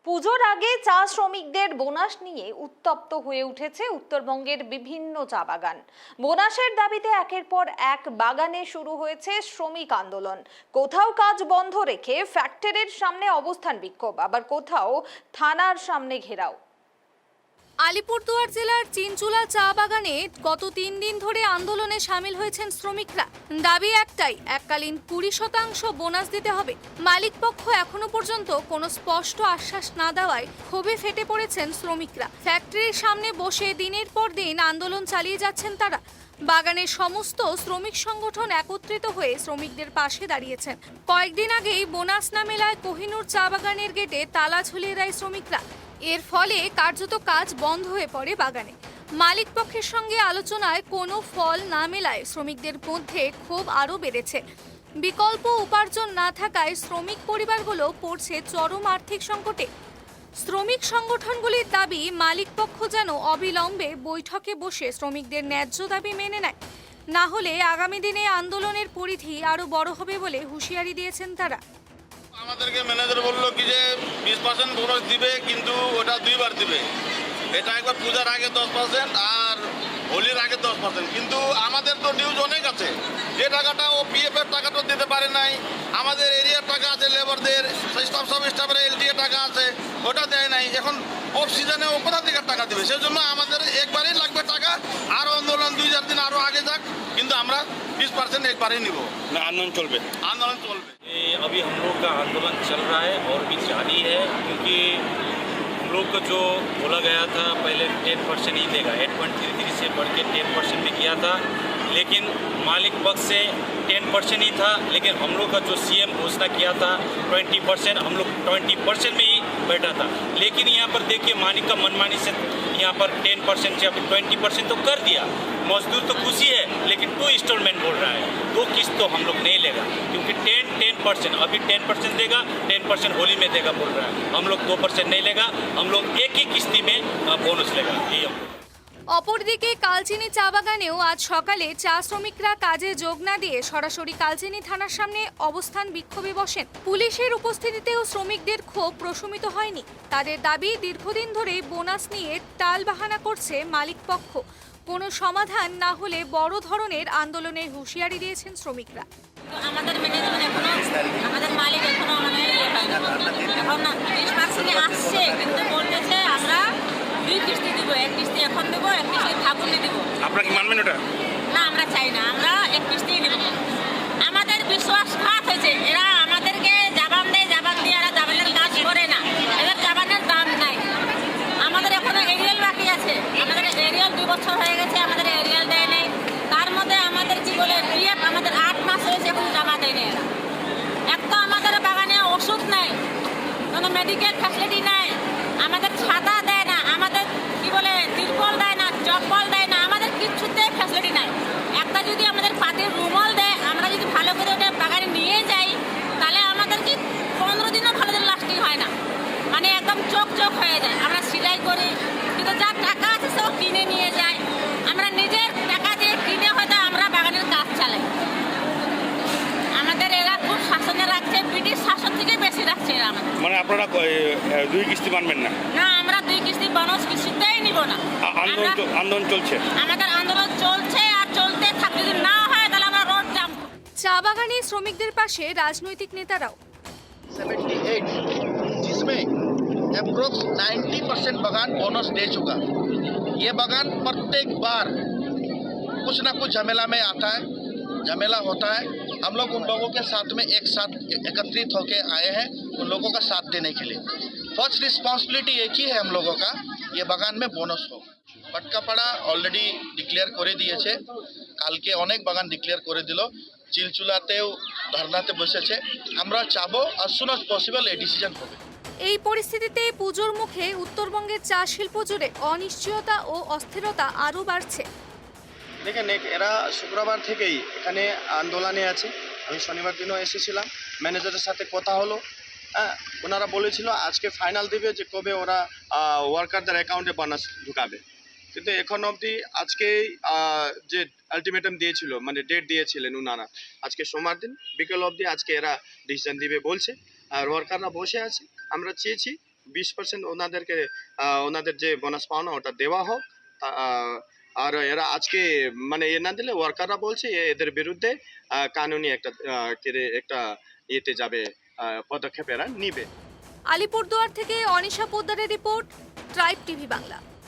পুজোর আগে চা শ্রমিকদের বোনাস নিয়ে উত্তপ্ত হয়ে উঠেছে উত্তরবঙ্গের বিভিন্ন চা বাগান। বোনাসের দাবিতে একের পর এক বাগানে শুরু হয়েছে শ্রমিক আন্দোলন। কোথাও কাজ বন্ধ রেখে ফ্যাক্টরির সামনে অবস্থান বিক্ষোভ, আবার কোথাও থানার সামনে ঘেরাও। আলিপুরদুয়ার জেলার চিনচুলা চা বাগানে গত 3 দিন ধরে আন্দোলনে সামিল হয়েছেন শ্রমিকরা। দাবি একটাই, এককালীন 20% বোনাস দিতে হবে। মালিক পক্ষ এখনো পর্যন্ত কোনো স্পষ্ট আশ্বাস না দেওয়ায় ক্ষোভে ফেটে পড়েছেন শ্রমিকরা। ফ্যাক্টরির সামনে বসে দিনের পর দিন আন্দোলন চালিয়ে যাচ্ছেন তারা। বাগানের সমস্ত শ্রমিক সংগঠন একত্রিত হয়ে শ্রমিকদের পাশে দাঁড়িয়েছেন। কয়েকদিন আগেই বোনাস না মেলায় কোহিনুর চা বাগানের গেটে তালা ঝুলিয়ে দেয় শ্রমিকরা। এর ফলে কার্যত কাজ বন্ধ হয়ে পড়ে বাগানে। মালিক পক্ষের সঙ্গে আলোচনায় কোনো ফল না মেলায় শ্রমিকদের মধ্যে ক্ষোভ আরও বেড়েছে। বিকল্প উপার্জন না থাকায় শ্রমিক পরিবারগুলো পড়ছে চরম আর্থিক সংকটে। শ্রমিক সংগঠনগুলির দাবি, মালিক পক্ষ যেন অবিলম্বে বৈঠকে বসে শ্রমিকদের ন্যায্য দাবি মেনে নেয়, না হলে আগামী দিনে আন্দোলনের পরিধি আরও বড় হবে বলে হুঁশিয়ারি দিয়েছেন তারা। আমাদেরকে ম্যানেজার বললো কি যে 20% বোনাস দিবে, কিন্তু ওটা দুইবার দিবে। এটা একবার পূজার আগে 10% আর হোলির আগে 10%। কিন্তু আমাদের তো নিউজ অনেক আছে, যে টাকাটা ও পিএফ এর টাকাটা দিতে পারে নাই। আমাদের এরিয়ার টাকা আছে, লেবারদের সব স্টাফের এলটিএ টাকা আছে, ওটা দেয় নাই। এখন অফ সিজনে ও কোথা থেকে টাকা দেবে? সেই জন্য আমাদের একবারই লাগবে টাকা। আরও আন্দোলন 2-4 দিন আরও আগে যাক, কিন্তু আমরা 20% একবারই নিব না। आंदोलन चलবে, आंदोलन चलবে। अभी हम लोग का आंदोलन चल रहा है और भी जारी है, क्योंकि हम लोग को जो बोला गया था पहले 10% ही देगा, 8.33 से बढ़ के 10% में किया था, लेकिन मालिक पक्ष से 10% ही था। लेकिन हम लोग का जो सीएम घोषणा किया था 20%, हम लोग 20% में ही बैठा था। लेकिन यहाँ पर देखिए मालिक का मनमानी से यहाँ पर 10% से अभी 20% तो कर दिया। मजदूर तो खुशी है, लेकिन 2 इंस्टॉलमेंट बोल रहा है, 2 किस्त तो हम लोग नहीं लेगा, क्योंकि 10% अभी 10% देगा, 10% होली में देगा बोल रहा है। हम लोग 2% नहीं लेगा, हम लोग एक ही किस्ती में बोनस लेगा। ये हम लोग। অপরদিকে কালচিনি চা বাগানেও আজ সকালে চা শ্রমিকরা কাজে যোগ না দিয়ে সরাসরি কালচিনি থানার সামনে অবস্থান বিক্ষোভে বসেন। পুলিশের উপস্থিতিতেও শ্রমিকদের ক্ষোভ প্রশমিত হয়নি। তাদের দাবি, দীর্ঘদিন ধরে বোনাস নিয়ে টালবাহানা করছে মালিক পক্ষ। কোনো সমাধান না হলে বড় ধরনের আন্দোলনের হুঁশিয়ারি দিয়েছেন শ্রমিকরা। আমাদের ম্যানেজমেন্ট এখনো, আমাদের মালিক এখনো মানে এখন 20% আসছে, কিন্তু বলতেছে আমরা 2 কিস্তি দিব, 1 কিস্তি এখন দেবো, 1 কিস্তি ফাগুনে দিব। আপনারা কি মানবেন ওটা? না, আমরা চাই না, আমরা 1 কিস্তি দিব। আমাদের বিশ্বাসঘাত হয়েছে, এরা আমাদেরকে জাবান দেয়, জাবান দিয়ে এরা জাবানের কাজ করে না, এদের জাবানের দাম নাই। আমাদের এখনো এরিয়াল বাকি আছে, আমাদের এরিয়াল 2 বছর হয়ে গেছে, আমাদের এরিয়াল দেয় নেই। তার মধ্যে আমাদের কি বলে পিএফ আমাদের 8 মাস হয়েছে, এখন জমা দেয় নেই এরা। এক তো আমাদের বাগানে ওষুধ নাই, কোনো মেডিকেল ফ্যাসিলিটি নাই, আমাদের ছাতা দেয় না, আমাদের কি বলে তিরপল দেয় না, চপ্পল দেয় না, আমাদের কিচ্ছুতেই ফ্যাসিলিটি নাই। একটা যদি আমাদের পাতির রুমাল দেয়, আমরা যদি ভালো করে ওটা বাগানে নিয়ে যাই, তাহলে আমাদের কি 15 দিনও ভালো দিন লাস্টিং হয় না, মানে একদম চোখ হয়ে যায়। আমরা সেলাই করি, কিন্তু যার টাকা আছে সব কিনে নিয়ে যায়। আমরা নিজের টাকা দিয়ে কিনে হয়তো আমরা বাগানের কাজ চালাই। আমাদের এরা খুব শাসনে রাখছে, ব্রিটিশ শাসন থেকে বেশি রাখছে এরা আমাদের। মানে আপনারা 2 কিস্তি মানবেন না? না, আমরা 2 কিস্তি বোনাস কিস্তিতেই নিব না। আন্দোলন চলছে, আমাদের আন্দোলন চলছে আর চলতে থাকবে। যদি না হয় তাহলে আমরা রোড জাম। চা বাগানে শ্রমিকদের পাশে রাজনৈতিক নেতারাও। 78 जिसमें अप्रोक्स 90% बागान बोनस दे चुका। ये बागान प्रत्येक बार कुछ ना कुछ झमेला में आता है, झमेला होता है। हम लोग उन लोगों के साथ में एक साथ एकत्रित होकर आए हैं उन लोगों का साथ देने के लिए। फर्स्ट रिस्पॉन्सिबिलिटी एक ही है हम लोगों का, ये बागान में बोनस हो। पटकापाड़ा অলরেডি ডিক্লেয়ার করে দিয়েছে, কালকে অনেক বাগান ডিক্লেয়ার করে দিল, চিলচুলাতেও ধর্নাতে বসেছে। আমরা চাবো as soon as possible এই ডিসিশন হবে। এই পরিস্থিতিতে পুজোর মুখে উত্তরবঙ্গের চা শিল্প জুড়ে অনিশ্চয়তা ও অস্থিরতা আরও বাড়ছে। দেখেন, এরা শুক্রবার থেকেই এখানে আন্দোলনে আছে। আমি শনিবার দিনও এসেছিলাম, ম্যানেজারের সাথে কথা হলো। হ্যাঁ, ওনারা বলেছিল আজকে ফাইনাল দেবে যে কবে ওরা ওয়ার্কারদের অ্যাকাউন্টে বোনাস ঢুকাবে। কিন্তু এখন অবধি আজকে যে আলটিমেটাম দিয়েছিল, মানে ডেট দিয়েছিলেন ওনারা, আজকে সোমবার দিন বিকেল অবধি আজকে এরা ডিসিশন দিবে বলছে। আর ওয়ার্কাররা বসে আছে। আমরা চেয়েছি 20% ওনাদেরকে ওনাদের যে বোনাস পাওনা ওটা দেওয়া হোক। আর এরা আজকে মানে এ না দিলে ওয়ার্কাররা বলছে এদের বিরুদ্ধে কানুনি একটা ইয়েতে যাবে, পদক্ষেপ এরা নিবে। আলিপুরদুয়ার থেকে অনিশা পোদ্দারের রিপোর্ট, ট্রাইব টিভি বাংলা।